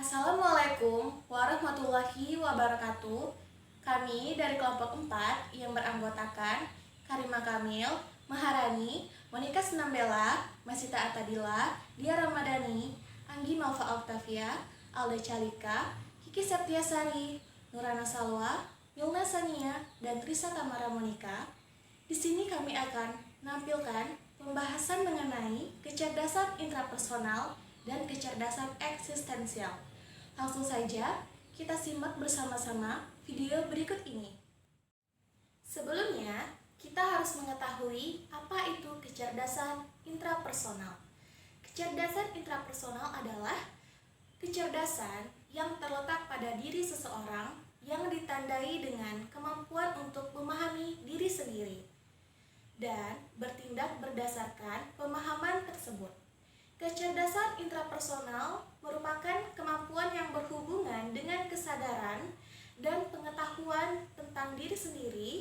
Assalamualaikum warahmatullahi wabarakatuh. Kami dari kelompok 4 yang beranggotakan Karima Kamil, Maharani, Monika Senambela, Masita Atadila, Dia Ramadhani, Anggi Malva Octavia, Alda Calika, Kiki Septiasari, Nurana Salwa, Milna Sania, dan Trisa Tamara Monika. Di sini kami akan menampilkan pembahasan mengenai kecerdasan intrapersonal dan kecerdasan eksistensial. Langsung saja, kita simak bersama-sama video berikut ini. Sebelumnya, kita harus mengetahui apa itu kecerdasan intrapersonal. Kecerdasan intrapersonal adalah kecerdasan yang terletak pada diri seseorang yang ditandai dengan kemampuan untuk memahami diri sendiri dan bertindak berdasarkan pemahaman tersebut. Kecerdasan intrapersonal merupakan kemampuan yang berhubungan dengan kesadaran dan pengetahuan tentang diri sendiri,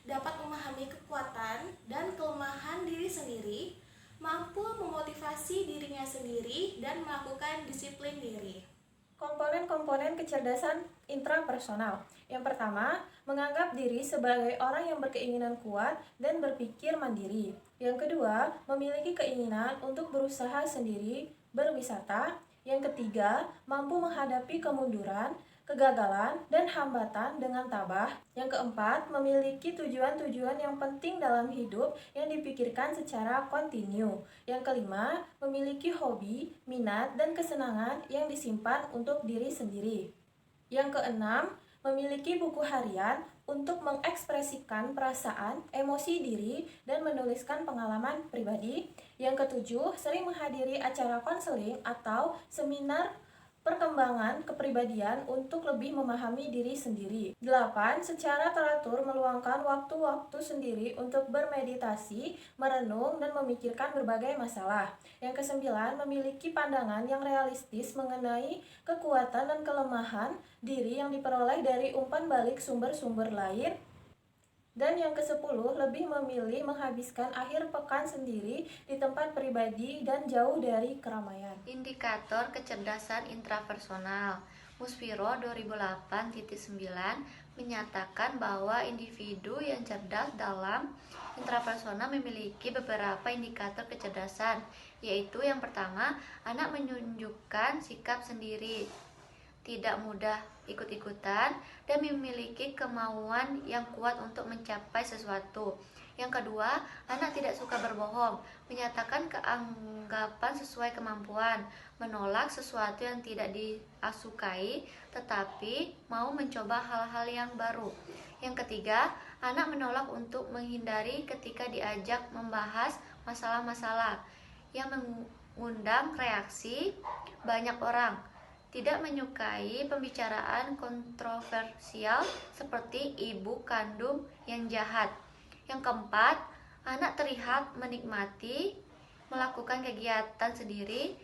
dapat memahami kekuatan dan kelemahan diri sendiri, mampu memotivasi dirinya sendiri, dan melakukan disiplin diri. Komponen-komponen kecerdasan intrapersonal. Yang pertama, menganggap diri sebagai orang yang berkeinginan kuat dan berpikir mandiri. Yang kedua, memiliki keinginan untuk berusaha sendiri, berwisata. Yang ketiga, mampu menghadapi kemunduran, kegagalan, dan hambatan dengan tabah. Yang keempat, memiliki tujuan-tujuan yang penting dalam hidup yang dipikirkan secara kontinu. Yang kelima, memiliki hobi, minat, dan kesenangan yang disimpan untuk diri sendiri. Yang keenam, memiliki buku harian untuk mengekspresikan perasaan, emosi diri, dan menuliskan pengalaman pribadi. Yang ketujuh, sering menghadiri acara konseling atau seminar perkembangan kepribadian untuk lebih memahami diri sendiri. 8. Secara teratur meluangkan waktu-waktu sendiri untuk bermeditasi, merenung, dan memikirkan berbagai masalah. Yang kesembilan, memiliki pandangan yang realistis mengenai kekuatan dan kelemahan diri yang diperoleh dari umpan balik sumber-sumber lain. Dan yang ke-10, lebih memilih menghabiskan akhir pekan sendiri di tempat pribadi dan jauh dari keramaian. Indikator kecerdasan intrapersonal. Muspiro 2008.9 menyatakan bahwa individu yang cerdas dalam intrapersonal memiliki beberapa indikator kecerdasan, yaitu yang pertama, anak menunjukkan sikap sendiri, tidak mudah ikut-ikutan, dan memiliki kemauan yang kuat untuk mencapai sesuatu. Yang kedua, anak tidak suka berbohong, menyatakan keanggapan sesuai kemampuan, menolak sesuatu yang tidak disukai, tetapi mau mencoba hal-hal yang baru. Yang ketiga, anak menolak untuk menghindari ketika diajak membahas masalah-masalah yang mengundang reaksi banyak orang. Tidak menyukai pembicaraan kontroversial seperti ibu kandung yang jahat. Yang keempat, anak terlihat menikmati melakukan kegiatan sendiri,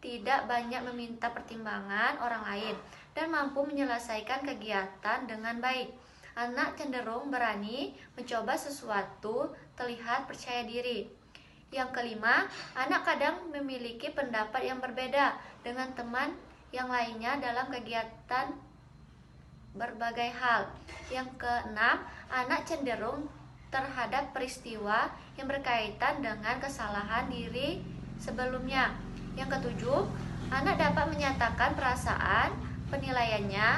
tidak banyak meminta pertimbangan orang lain, dan mampu menyelesaikan kegiatan dengan baik. Anak cenderung berani mencoba sesuatu, terlihat percaya diri. Yang kelima, anak kadang memiliki pendapat yang berbeda dengan teman yang lainnya dalam kegiatan berbagai hal. Yang keenam, anak cenderung terhadap peristiwa yang berkaitan dengan kesalahan diri sebelumnya. Yang ketujuh, anak dapat menyatakan perasaan, penilaiannya,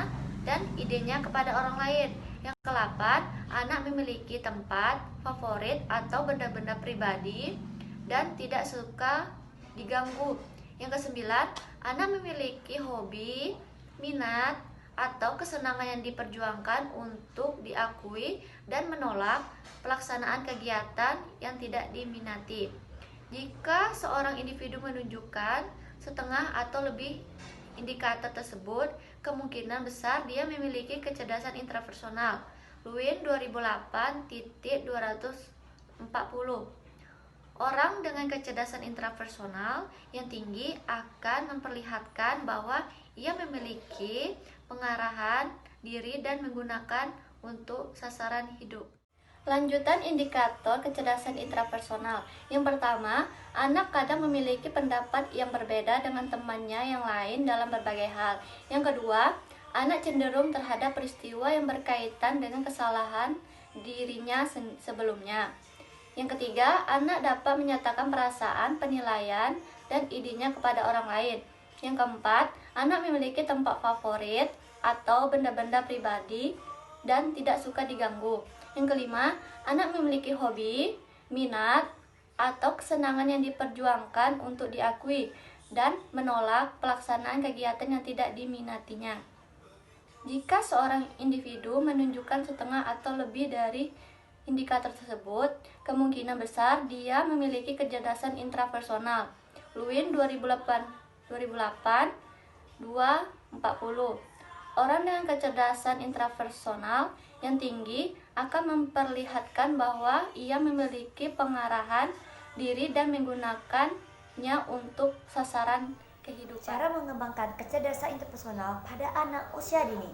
dan idenya kepada orang lain. Yang kedelapan, anak memiliki tempat favorit atau benda-benda pribadi dan tidak suka diganggu. Yang kesembilan, anak memiliki hobi, minat, atau kesenangan yang diperjuangkan untuk diakui dan menolak pelaksanaan kegiatan yang tidak diminati. Jika seorang individu menunjukkan setengah atau lebih indikator tersebut, kemungkinan besar dia memiliki kecerdasan intrapersonal. Lewin 2008.240. Orang dengan kecerdasan intrapersonal yang tinggi akan memperlihatkan bahwa ia memiliki pengarahan diri dan menggunakan untuk sasaran hidup. Lanjutan indikator kecerdasan intrapersonal. Yang pertama, anak kadang memiliki pendapat yang berbeda dengan temannya yang lain dalam berbagai hal. Yang kedua, anak cenderung terhadap peristiwa yang berkaitan dengan kesalahan dirinya sebelumnya. Yang ketiga, anak dapat menyatakan perasaan, penilaian, dan idenya kepada orang lain. Yang keempat, anak memiliki tempat favorit atau benda-benda pribadi dan tidak suka diganggu. Yang kelima, anak memiliki hobi, minat, atau kesenangan yang diperjuangkan untuk diakui dan menolak pelaksanaan kegiatan yang tidak diminatinya. Jika seorang individu menunjukkan setengah atau lebih dari indikator tersebut, kemungkinan besar dia memiliki kecerdasan intrapersonal. Lewin 2008 240. Orang dengan kecerdasan intrapersonal yang tinggi akan memperlihatkan bahwa ia memiliki pengarahan diri dan menggunakannya untuk sasaran kehidupan. Cara mengembangkan kecerdasan interpersonal pada anak usia dini.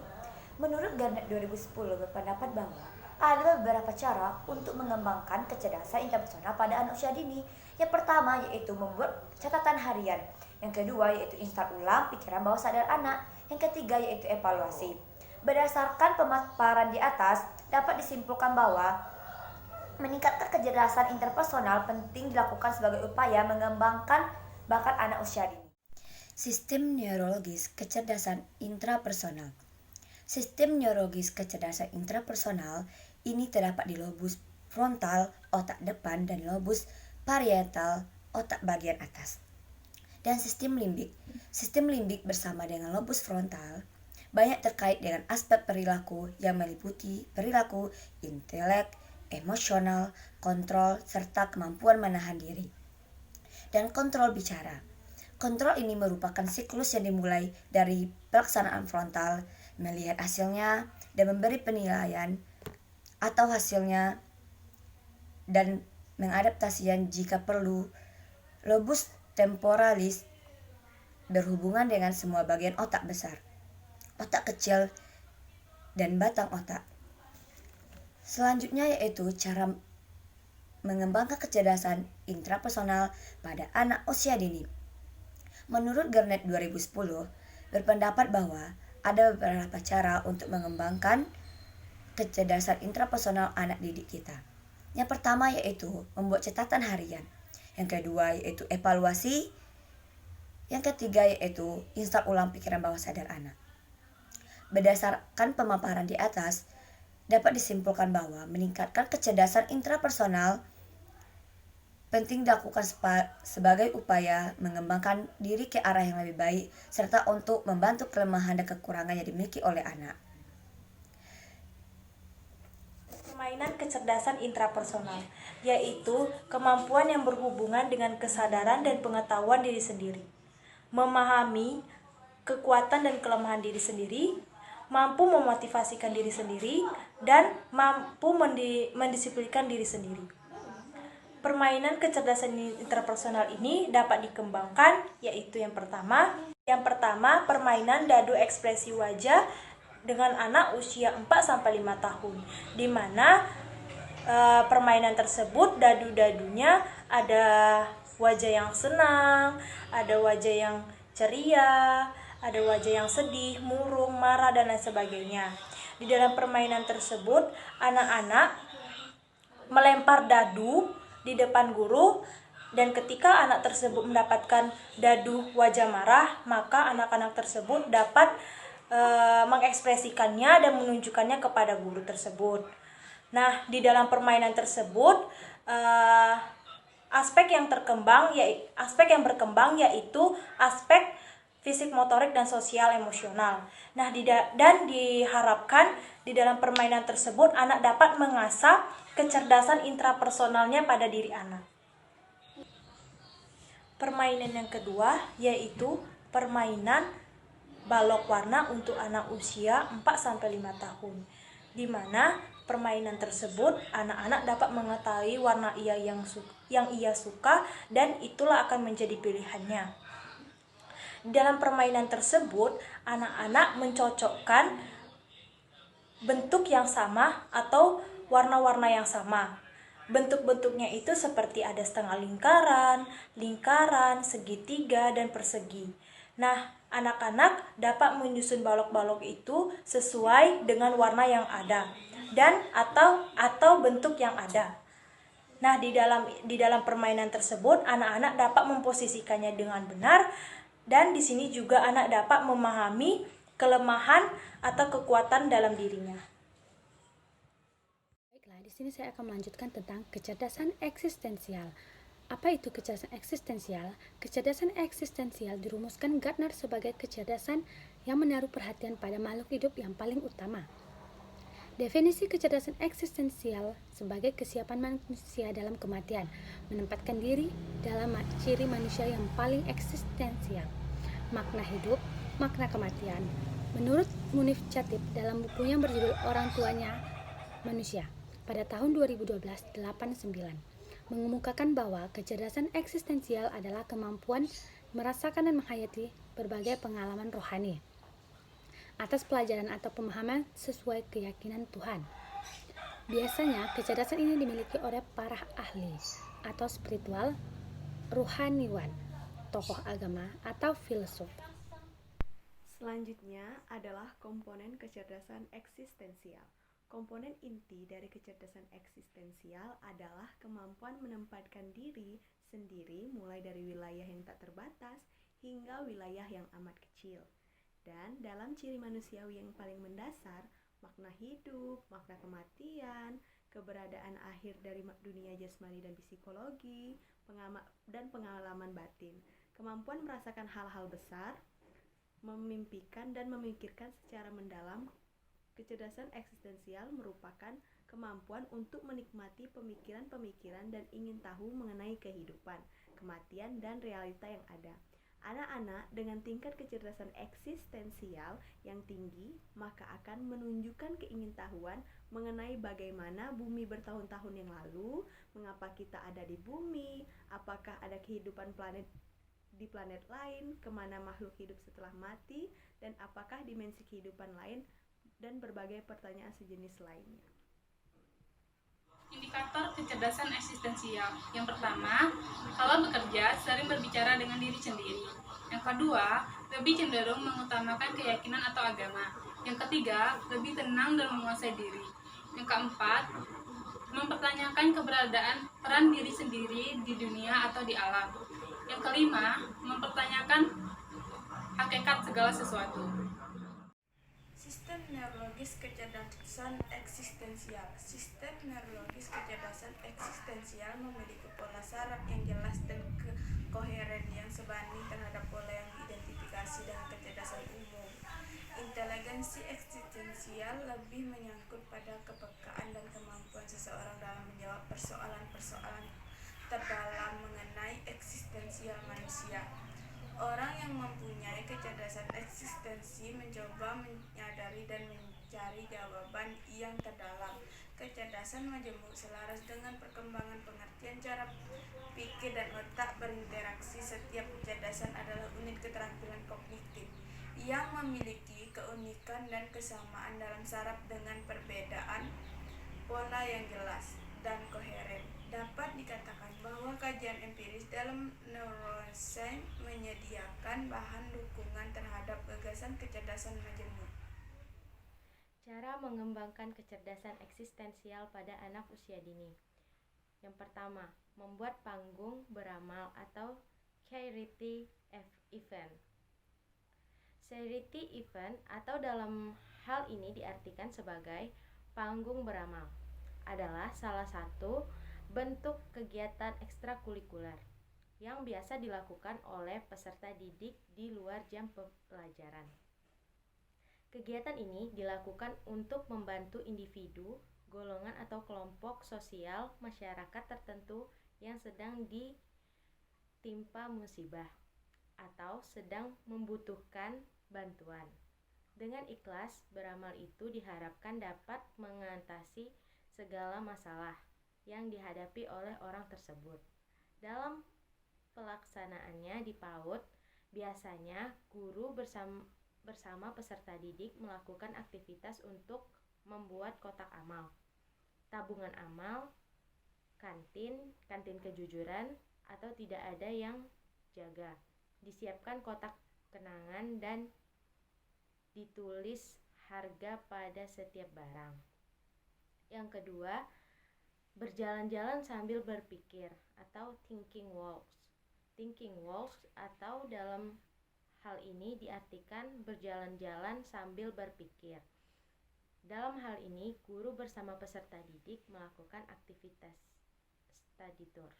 Menurut Garnet 2010 berpendapat bahwa ada beberapa cara untuk mengembangkan kecerdasan interpersonal pada anak usia dini. Yang pertama yaitu membuat catatan harian. Yang kedua yaitu install ulang pikiran bawah sadar anak. Yang ketiga yaitu evaluasi. Berdasarkan pemaparan di atas, dapat disimpulkan bahwa meningkatkan kecerdasan interpersonal penting dilakukan sebagai upaya mengembangkan bakat anak usia dini. Sistem neurologis kecerdasan intrapersonal. Sistem neurologis kecerdasan intrapersonal ini terdapat di lobus frontal, otak depan, dan lobus parietal, otak bagian atas. Dan sistem limbik. Sistem limbik bersama dengan lobus frontal banyak terkait dengan aspek perilaku yang meliputi perilaku, intelek, emosional, kontrol, serta kemampuan menahan diri. Dan kontrol bicara. Kontrol ini merupakan siklus yang dimulai dari pelaksanaan frontal, melihat hasilnya, dan memberi penilaian atau hasilnya, dan mengadaptasikan jika perlu. Lobus temporalis berhubungan dengan semua bagian otak besar, otak kecil, dan batang otak. Selanjutnya yaitu cara mengembangkan kecerdasan intrapersonal pada anak usia dini. Menurut Garnet 2010 berpendapat bahwa ada beberapa cara untuk mengembangkan kecerdasan intrapersonal anak didik kita. Yang pertama yaitu membuat catatan harian. Yang kedua yaitu evaluasi. Yang ketiga yaitu install ulang pikiran bawah sadar anak. Berdasarkan pemaparan di atas, dapat disimpulkan bahwa meningkatkan kecerdasan intrapersonal penting dilakukan sebagai upaya mengembangkan diri ke arah yang lebih baik serta untuk membantu kelemahan dan kekurangan yang dimiliki oleh anak. Permainan kecerdasan intrapersonal, yaitu kemampuan yang berhubungan dengan kesadaran dan pengetahuan diri sendiri, memahami kekuatan dan kelemahan diri sendiri, mampu memotivasikan diri sendiri, dan mampu mendisiplinkan diri sendiri. Permainan kecerdasan intrapersonal ini dapat dikembangkan, yaitu yang pertama permainan dadu ekspresi wajah dengan anak usia 4-5 tahun, di mana permainan tersebut dadu-dadunya ada wajah yang senang, ada wajah yang ceria, ada wajah yang sedih, murung, marah, dan lain sebagainya. Di dalam permainan tersebut, anak-anak melempar dadu di depan guru, dan ketika anak tersebut mendapatkan dadu wajah marah, maka anak-anak tersebut dapat mengekspresikannya dan menunjukkannya kepada guru tersebut. Nah, di dalam permainan tersebut aspek yang berkembang yaitu aspek fisik, motorik, dan sosial emosional. Nah, dan diharapkan di dalam permainan tersebut anak dapat mengasah kecerdasan intrapersonalnya pada diri anak. Permainan yang kedua yaitu permainan balok warna untuk anak usia 4-5 tahun, di mana permainan tersebut anak-anak dapat mengetahui warna yang ia suka dan itulah akan menjadi pilihannya. Dalam permainan tersebut anak-anak mencocokkan bentuk yang sama atau warna-warna yang sama. Bentuk-bentuknya itu seperti ada setengah lingkaran, lingkaran, segitiga, dan persegi. Nah, anak-anak dapat menyusun balok-balok itu sesuai dengan warna yang ada dan atau bentuk yang ada. Nah, di dalam permainan tersebut anak-anak dapat memposisikannya dengan benar, dan di sini juga anak dapat memahami kelemahan atau kekuatan dalam dirinya. Baiklah, di sini saya akan melanjutkan tentang kecerdasan eksistensial. Apa itu kecerdasan eksistensial? Kecerdasan eksistensial dirumuskan Gardner sebagai kecerdasan yang menaruh perhatian pada makhluk hidup yang paling utama. Definisi kecerdasan eksistensial sebagai kesiapan manusia dalam kematian, menempatkan diri dalam ciri manusia yang paling eksistensial, makna hidup, makna kematian. Menurut Munif Chatib dalam bukunya berjudul Orang Tuanya Manusia pada tahun 2012-89, mengemukakan bahwa kecerdasan eksistensial adalah kemampuan merasakan dan menghayati berbagai pengalaman rohani atas pelajaran atau pemahaman sesuai keyakinan Tuhan. Biasanya kecerdasan ini dimiliki oleh para ahli atau spiritual, rohaniwan, tokoh agama, atau filsuf. Selanjutnya adalah komponen kecerdasan eksistensial. Komponen inti dari kecerdasan eksistensial adalah kemampuan menempatkan diri sendiri mulai dari wilayah yang tak terbatas hingga wilayah yang amat kecil. Dan dalam ciri manusiawi yang paling mendasar, makna hidup, makna kematian, keberadaan akhir dari dunia jasmani dan psikologi, dan pengalaman batin, kemampuan merasakan hal-hal besar, memimpikan dan memikirkan secara mendalam. Kecerdasan eksistensial merupakan kemampuan untuk menikmati pemikiran-pemikiran dan ingin tahu mengenai kehidupan, kematian, dan realita yang ada. Anak-anak dengan tingkat kecerdasan eksistensial yang tinggi maka akan menunjukkan keingintahuan mengenai bagaimana bumi bertahun-tahun yang lalu, mengapa kita ada di bumi, apakah ada kehidupan di planet lain, kemana makhluk hidup setelah mati, dan apakah dimensi kehidupan lain, dan berbagai pertanyaan sejenis lainnya. Indikator kecerdasan eksistensial. Yang pertama, kalau bekerja sering berbicara dengan diri sendiri. Yang kedua, lebih cenderung mengutamakan keyakinan atau agama. Yang ketiga, lebih tenang dan menguasai diri. Yang keempat, mempertanyakan keberadaan peran diri sendiri di dunia atau di alam. Yang kelima, mempertanyakan hakikat segala sesuatu. Sistem neurologis kecerdasan eksistensial. Sistem neurologis kecerdasan eksistensial memiliki pola saraf yang jelas dan koheren yang sebanding terhadap pola yang diidentifikasi dengan kecerdasan umum. Inteligensi eksistensial lebih menyangkut pada kepekaan dan kemampuan seseorang dalam menjawab persoalan-persoalan terdalam mengenai eksistensial manusia. Orang yang mempunyai kecerdasan eksistensi mencoba menyadari dan mencari jawaban yang terdalam. Kecerdasan majemuk selaras dengan perkembangan pengertian cara pikir dan otak berinteraksi. Setiap kecerdasan adalah unit keterampilan kognitif yang memiliki keunikan dan kesamaan dalam saraf dengan perbedaan pola yang jelas dan koheren. Dapat dikatakan bahwa kajian empiris dalam neuroscience menyediakan bahan dukungan terhadap gagasan kecerdasan majemuk. Cara mengembangkan kecerdasan eksistensial pada anak usia dini. Yang pertama, membuat panggung beramal atau charity event. Charity event atau dalam hal ini diartikan sebagai panggung beramal adalah salah satu bentuk kegiatan ekstrakurikuler yang biasa dilakukan oleh peserta didik di luar jam pelajaran. Kegiatan ini dilakukan untuk membantu individu, golongan atau kelompok sosial masyarakat tertentu yang sedang ditimpa musibah atau sedang membutuhkan bantuan. Dengan ikhlas, beramal itu diharapkan dapat mengatasi segala masalah yang dihadapi oleh orang tersebut. Dalam pelaksanaannya di PAUD, biasanya guru bersama peserta didik melakukan aktivitas untuk membuat kotak amal. tabungan amal, kantin kejujuran, atau tidak ada yang jaga. Disiapkan kotak kenangan dan ditulis harga pada setiap barang. Yang kedua, berjalan-jalan sambil berpikir atau thinking walks. Thinking walks atau dalam hal ini diartikan berjalan-jalan sambil berpikir. Dalam hal ini, guru bersama peserta didik melakukan aktivitas study tour.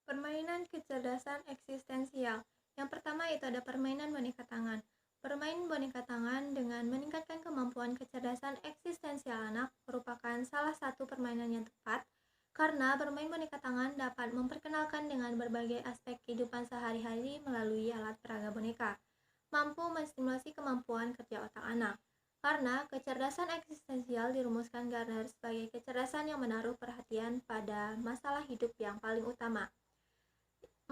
Permainan kecerdasan eksistensial. Yang pertama itu ada permainan boneka tangan. Bermain boneka tangan dengan meningkatkan kemampuan kecerdasan eksistensial anak merupakan salah satu permainan yang tepat karena bermain boneka tangan dapat memperkenalkan dengan berbagai aspek kehidupan sehari-hari melalui alat peraga boneka, mampu menstimulasi kemampuan kerja otak anak. Karena kecerdasan eksistensial dirumuskan Gardner sebagai kecerdasan yang menaruh perhatian pada masalah hidup yang paling utama.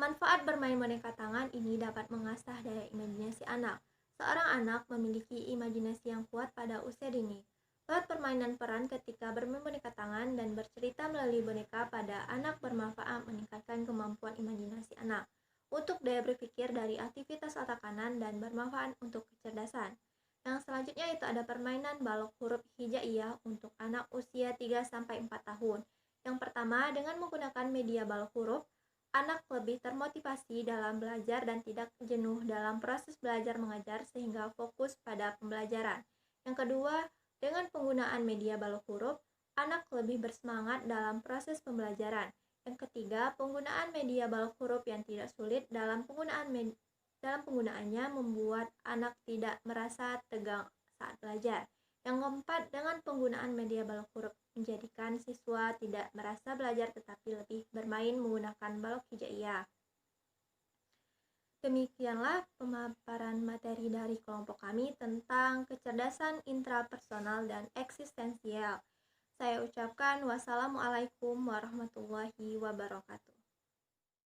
Manfaat bermain boneka tangan ini dapat mengasah daya imajinasi anak. Seorang anak memiliki imajinasi yang kuat pada usia dini. Lewat permainan peran ketika bermain boneka tangan dan bercerita melalui boneka pada anak bermanfaat meningkatkan kemampuan imajinasi anak untuk daya berpikir dari aktivitas otak kanan dan bermanfaat untuk kecerdasan. Yang selanjutnya itu ada permainan balok huruf hijaiyah untuk anak usia 3-4 tahun. Yang pertama, dengan menggunakan media balok huruf, anak lebih termotivasi dalam belajar dan tidak jenuh dalam proses belajar mengajar sehingga fokus pada pembelajaran. Yang kedua, dengan penggunaan media balok huruf, anak lebih bersemangat dalam proses pembelajaran. Yang ketiga, penggunaan media balok huruf yang tidak sulit dalam penggunaannya membuat anak tidak merasa tegang saat belajar. Yang keempat, dengan penggunaan media balok huruf menjadikan siswa tidak merasa belajar tetapi lebih bermain menggunakan balok hijaiyah. Demikianlah pemaparan materi dari kelompok kami tentang kecerdasan intrapersonal dan eksistensial. Saya ucapkan wassalamualaikum warahmatullahi wabarakatuh.